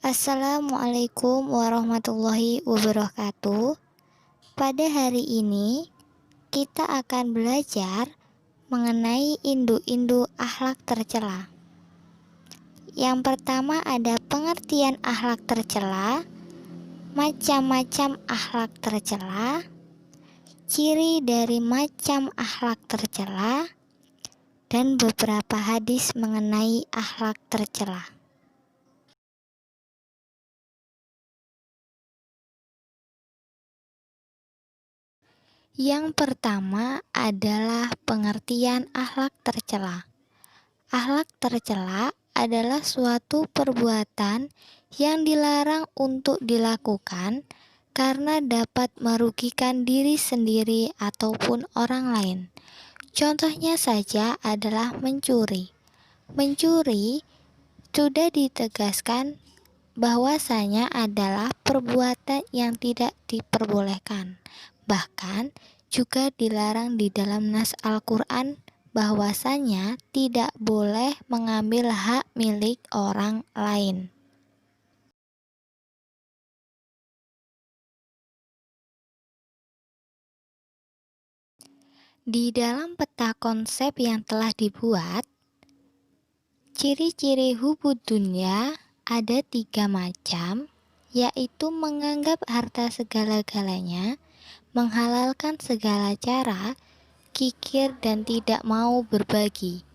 Assalamualaikum warahmatullahi wabarakatuh. Pada hari ini, kita akan belajar mengenai induk-induk akhlak tercela. Yang pertama ada pengertian akhlak tercela, macam-macam akhlak tercela, ciri dari macam akhlak tercela, dan beberapa hadis mengenai akhlak tercela. Yang pertama adalah pengertian akhlak tercela. Akhlak tercela adalah suatu perbuatan yang dilarang untuk dilakukan karena dapat merugikan diri sendiri ataupun orang lain. Contohnya saja adalah mencuri. Mencuri sudah ditegaskan bahwasanya adalah perbuatan yang tidak diperbolehkan. Bahkan juga dilarang di dalam nas Al-Quran bahwasanya tidak boleh mengambil hak milik orang lain. Di dalam peta konsep yang telah dibuat, ciri-ciri hubud dunya ada 3 macam, yaitu menganggap harta segala-galanya, menghalalkan segala cara, kikir dan tidak mau berbagi.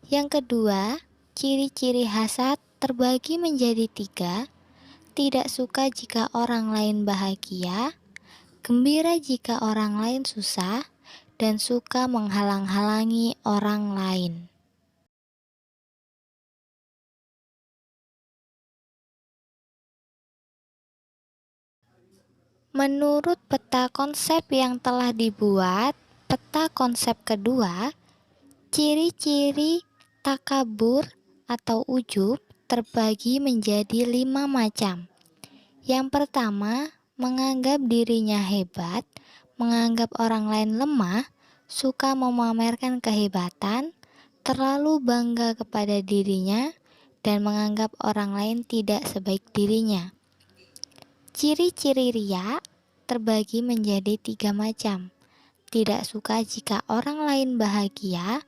Yang kedua, ciri-ciri hasad terbagi menjadi 3, tidak suka jika orang lain bahagia, gembira jika orang lain susah, dan suka menghalang-halangi orang lain. Menurut peta konsep yang telah dibuat, peta konsep kedua, ciri-ciri takabur atau ujub terbagi menjadi 5 macam. Yang pertama, menganggap dirinya hebat, menganggap orang lain lemah, suka memamerkan kehebatan, terlalu bangga kepada dirinya, dan menganggap orang lain tidak sebaik dirinya. Ciri-ciri riya terbagi menjadi 3 macam. Tidak suka jika orang lain bahagia,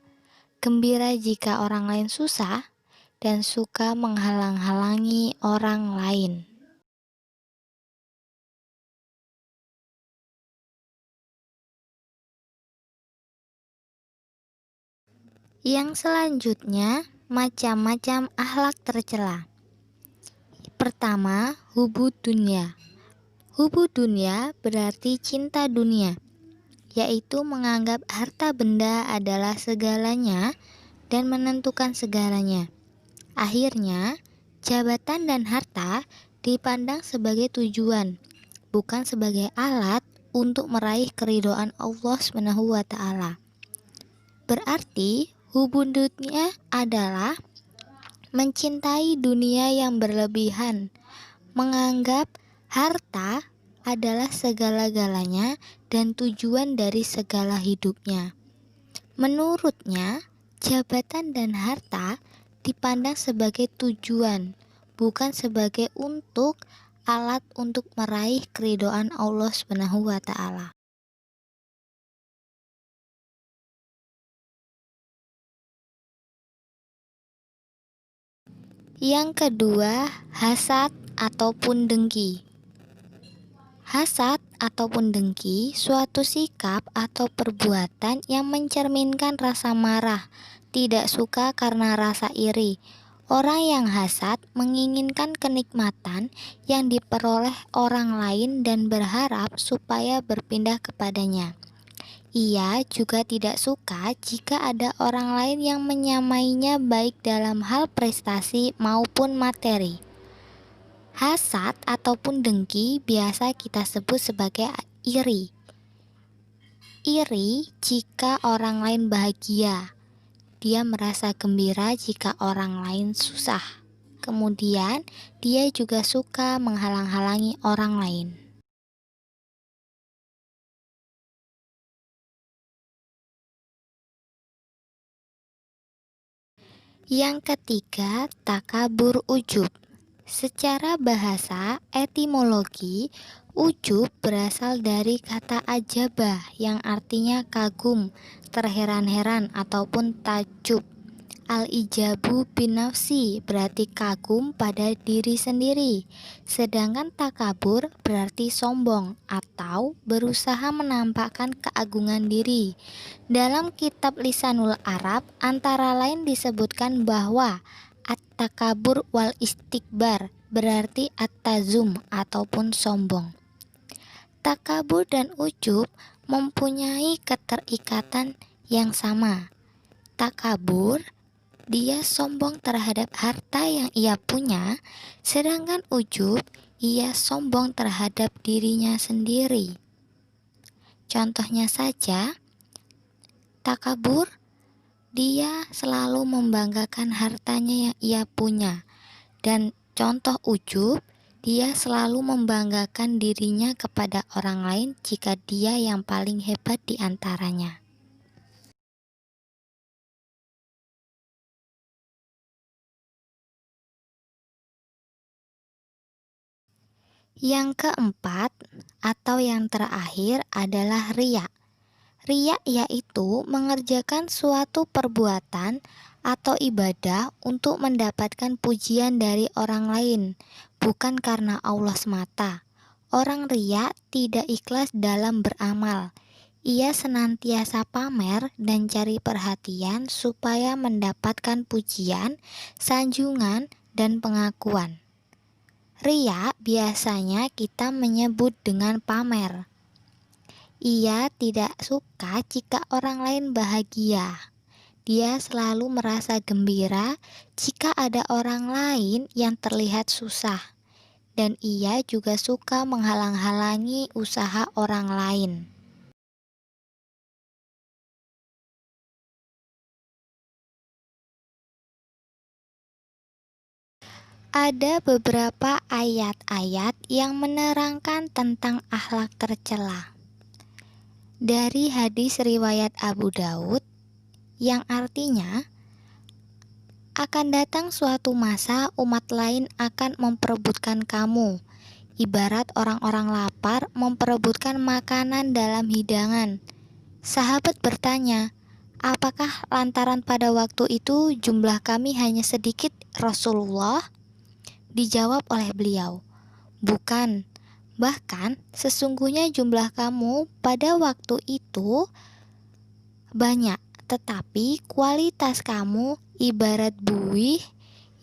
gembira jika orang lain susah, dan suka menghalang-halangi orang lain. Yang selanjutnya, macam-macam akhlak tercela. Pertama, hubud dunya. Hubud dunya berarti cinta dunia, yaitu menganggap harta benda adalah segalanya dan menentukan segalanya. Akhirnya, jabatan dan harta dipandang sebagai tujuan, bukan sebagai alat untuk meraih keridhaan Allah SWT. Berarti, hubud dunya adalah mencintai dunia yang berlebihan, menganggap harta adalah segala-galanya dan tujuan dari segala hidupnya. Menurutnya, jabatan dan harta dipandang sebagai tujuan, bukan sebagai alat untuk meraih keridhaan Allah SWT. Yang kedua, hasad ataupun dengki. Hasad ataupun dengki suatu sikap atau perbuatan yang mencerminkan rasa marah, tidak suka karena rasa iri. Orang yang hasad menginginkan kenikmatan yang diperoleh orang lain dan berharap supaya berpindah kepadanya. Ia juga tidak suka jika ada orang lain yang menyamainya baik dalam hal prestasi maupun materi. Hasad ataupun dengki biasa kita sebut sebagai iri. Iri jika orang lain bahagia. Dia merasa gembira jika orang lain susah. Kemudian, dia juga suka menghalang-halangi orang lain. Yang ketiga, takabur ujub. Secara bahasa etimologi, ujub berasal dari kata ajabah yang artinya kagum, terheran-heran ataupun takjub. Al-ijabu binafsi berarti kagum pada diri sendiri. Sedangkan takabur berarti sombong atau berusaha menampakkan keagungan diri. Dalam kitab Lisanul Arab antara lain disebutkan bahwa at-takabur wal istikbar berarti at-tazum ataupun sombong. Takabur dan ujub mempunyai keterikatan yang sama. Takabur, dia sombong terhadap harta yang ia punya, sedangkan ujub, ia sombong terhadap dirinya sendiri. Contohnya saja, takabur, dia selalu membanggakan hartanya yang ia punya, dan contoh ujub, dia selalu membanggakan dirinya kepada orang lain jika dia yang paling hebat di antaranya. Yang keempat atau yang terakhir adalah riya. Riya yaitu mengerjakan suatu perbuatan atau ibadah untuk mendapatkan pujian dari orang lain, bukan karena Allah semata. Orang riya tidak ikhlas dalam beramal. Ia senantiasa pamer dan cari perhatian supaya mendapatkan pujian, sanjungan, dan pengakuan. Riya biasanya kita menyebut dengan pamer. Ia tidak suka jika orang lain bahagia. Dia selalu merasa gembira jika ada orang lain yang terlihat susah. Dan ia juga suka menghalang-halangi usaha orang lain. Ada beberapa ayat-ayat yang menerangkan tentang akhlak tercela. Dari hadis riwayat Abu Daud yang artinya akan datang suatu masa umat lain akan memperebutkan kamu, ibarat orang-orang lapar memperebutkan makanan dalam hidangan. Sahabat bertanya, apakah lantaran pada waktu itu jumlah kami hanya sedikit, Rasulullah? Dijawab oleh beliau, bukan. Bahkan sesungguhnya jumlah kamu pada waktu itu banyak, tetapi kualitas kamu ibarat buih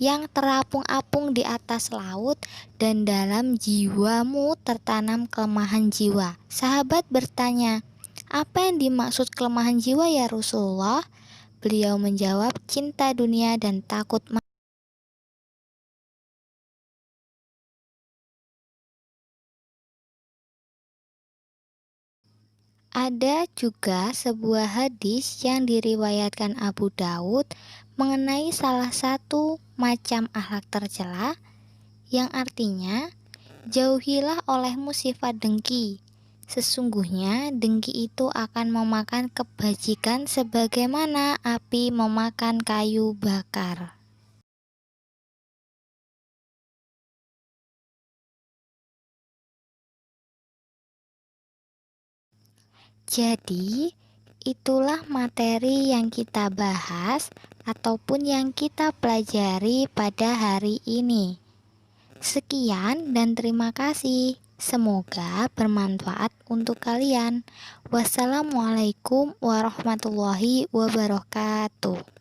yang terapung-apung di atas laut dan dalam jiwamu tertanam kelemahan jiwa. Sahabat bertanya, apa yang dimaksud kelemahan jiwa ya Rasulullah? Beliau menjawab, cinta dunia dan takut mati. Ada juga sebuah hadis yang diriwayatkan Abu Daud mengenai salah satu macam akhlak tercela yang artinya jauhilah olehmu sifat dengki. Sesungguhnya dengki itu akan memakan kebajikan sebagaimana api memakan kayu bakar. Jadi, itulah materi yang kita bahas ataupun yang kita pelajari pada hari ini. Sekian dan terima kasih. Semoga bermanfaat untuk kalian. Wassalamualaikum warahmatullahi wabarakatuh.